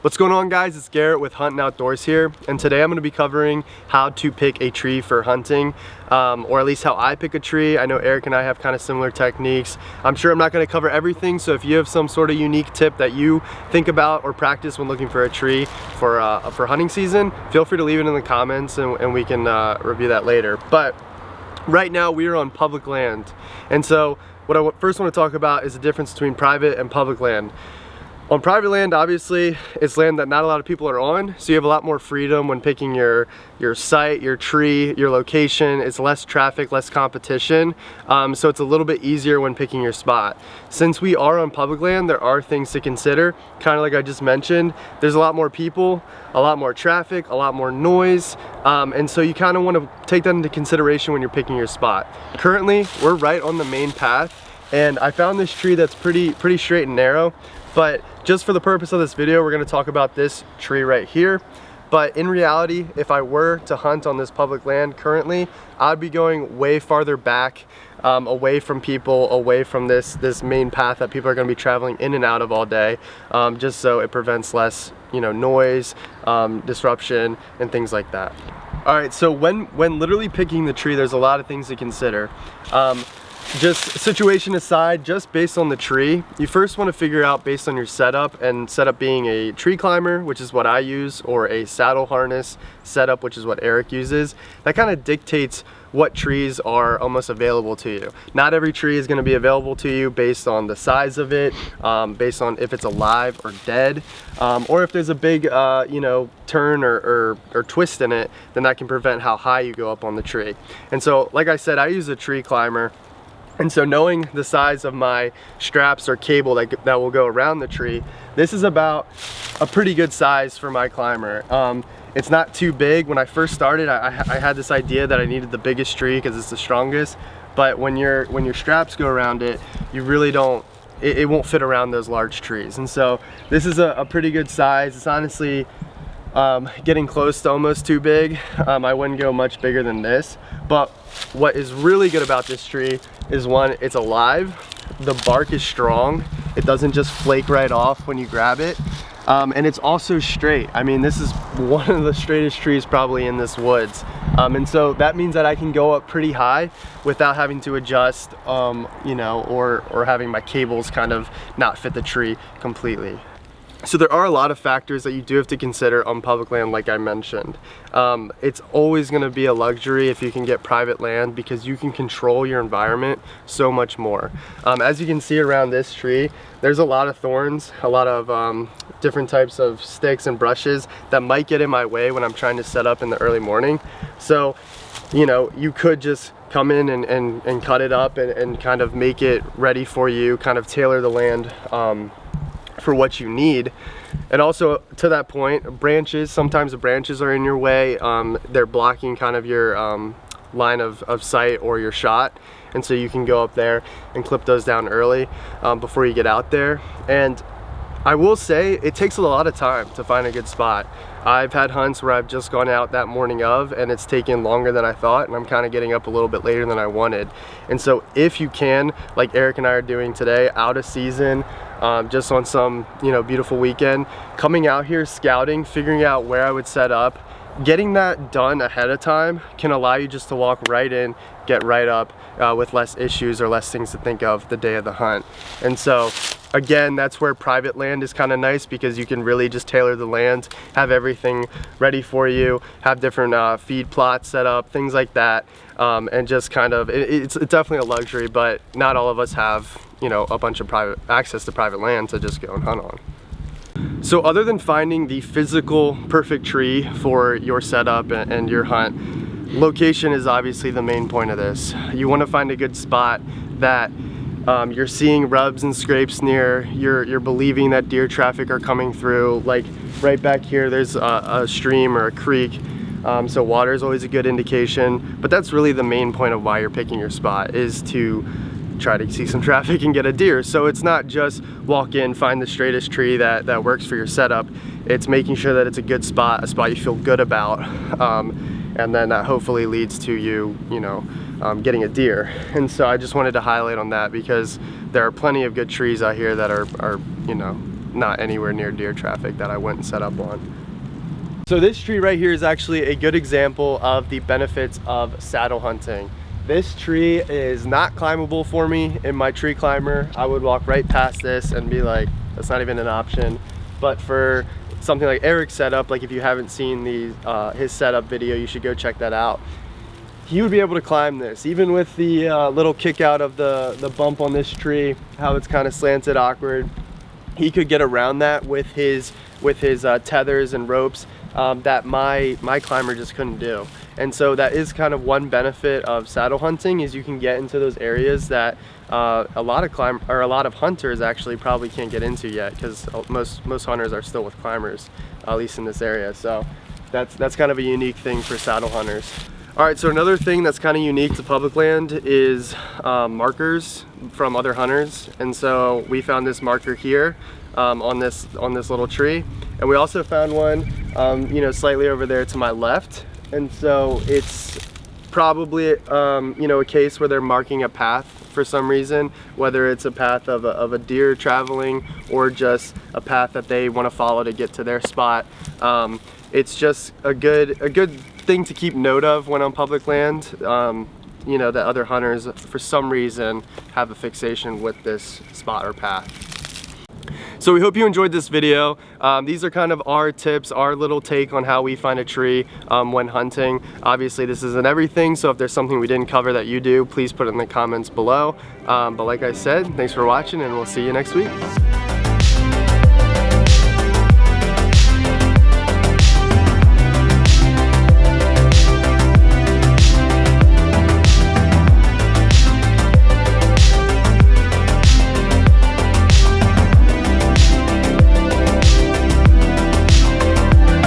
What's going on, guys? It's Garrett with Huntin' Outdoors here, and today I'm going to be covering how to pick a tree for hunting, or at least how I pick a tree. I know Eric and I have kind of similar techniques. I'm sure I'm not going to cover everything, so if you have some sort of unique tip that you think about or practice when looking for a tree for hunting season, feel free to leave it in the comments and we can review that later. But right now we are on public land, and so what I first want to talk about is the difference between private and public land. On private land, obviously, it's land that not a lot of people are on, so you have a lot more freedom when picking your site, your tree, your location. It's less traffic, less competition, so it's a little bit easier when picking your spot. Since we are on public land, there are things to consider, kind of like I just mentioned. There's a lot more people, a lot more traffic, a lot more noise, and so you kind of want to take that into consideration when you're picking your spot. Currently, we're right on the main path, and I found this tree that's pretty straight and narrow. But just for the purpose of this video, we're going to talk about this tree right here. But in reality, if I were to hunt on this public land currently, I'd be going way farther back, away from people, away from this main path that people are going to be traveling in and out of all day, just so it prevents less, noise, disruption, and things like that. All right, so when literally picking the tree, there's a lot of things to consider. Just situation aside, just based on the tree, you first want to figure out based on your setup, and setup being a tree climber, which is what I use, or a saddle harness setup, which is what Eric uses. That kind of dictates what trees are almost available to you. Not every tree is going to be available to you based on the size of it, based on if it's alive or dead, or if there's a big turn or twist in it, then that can prevent how high you go up on the tree. And so, like I said, I use a tree climber. And so knowing the size of my straps or cable that will go around the tree, this is about a pretty good size for my climber. It's not too big. When I first started, I had this idea that I needed the biggest tree because it's the strongest, but when your straps go around it, you really don't, it won't fit around those large trees. And so this is a pretty good size. It's honestly getting close to almost too big. I wouldn't go much bigger than this, but what is really good about this tree is, one, it's alive, the bark is strong, it doesn't just flake right off when you grab it, and it's also straight. I mean, this is one of the straightest trees probably in this woods, and so that means that I can go up pretty high without having to adjust, or having my cables kind of not fit the tree completely. So there are a lot of factors that you do have to consider on public land, like I mentioned. It's always going to be a luxury if you can get private land, because you can control your environment so much more. As you can see around this tree, there's a lot of thorns, a lot of different types of sticks and brushes that might get in my way when I'm trying to set up in the early morning. So, you could just come in and cut it up and kind of make it ready for you, kind of tailor the land for what you need. And also, to that point, branches, sometimes the branches are in your way, they're blocking kind of your line of sight or your shot, and so you can go up there and clip those down early before you get out there. And I will say, it takes a lot of time to find a good spot. I've had hunts where I've just gone out that morning of, and it's taken longer than I thought, and I'm kind of getting up a little bit later than I wanted. And so if you can, like Eric and I are doing today, out of season, just on some beautiful weekend, coming out here, scouting, figuring out where I would set up, getting that done ahead of time can allow you just to walk right in, get right up with less issues or less things to think of the day of the hunt. And so again, that's where private land is kind of nice, because you can really just tailor the land, have everything ready for you, have different feed plots set up, things like that, and just kind of, it's definitely a luxury, but not all of us have a bunch of access to private land to just go and hunt on. So other than finding the physical perfect tree for your setup and your hunt, location is obviously the main point of this. You want to find a good spot that you're seeing rubs and scrapes near, you're believing that deer traffic are coming through. Like right back here, there's a stream or a creek, so water is always a good indication. But that's really the main point of why you're picking your spot, is to try to see some traffic and get a deer. So it's not just walk in, find the straightest tree that works for your setup. It's making sure that it's a good spot, a spot you feel good about, and then that hopefully leads to you, getting a deer. And so I just wanted to highlight on that because there are plenty of good trees out here that are not anywhere near deer traffic that I went and set up on. So this tree right here is actually a good example of the benefits of saddle hunting. This tree is not climbable for me in my tree climber. I would walk right past this and be like, that's not even an option. But for something like Eric's setup, like if you haven't seen his setup video, you should go check that out. He would be able to climb this, even with the little kick out of the bump on this tree, how it's kind of slanted, awkward. He could get around that with his tethers and ropes that my climber just couldn't do. And so that is kind of one benefit of saddle hunting, is you can get into those areas that a lot of hunters actually probably can't get into yet, because most hunters are still with climbers, at least in this area. So that's kind of a unique thing for saddle hunters. All right, so another thing that's kind of unique to public land is markers from other hunters. And so we found this marker here on this little tree, and we also found one slightly over there to my left. And so it's probably a case where they're marking a path for some reason, whether it's a path of a deer traveling or just a path that they want to follow to get to their spot. It's just a good thing to keep note of when on public land, that other hunters for some reason have a fixation with this spot or path. So we hope you enjoyed this video. These are kind of our tips, our little take on how we find a tree when hunting. Obviously this isn't everything, so if there's something we didn't cover that you do, please put it in the comments below. But like I said, thanks for watching, and we'll see you next week.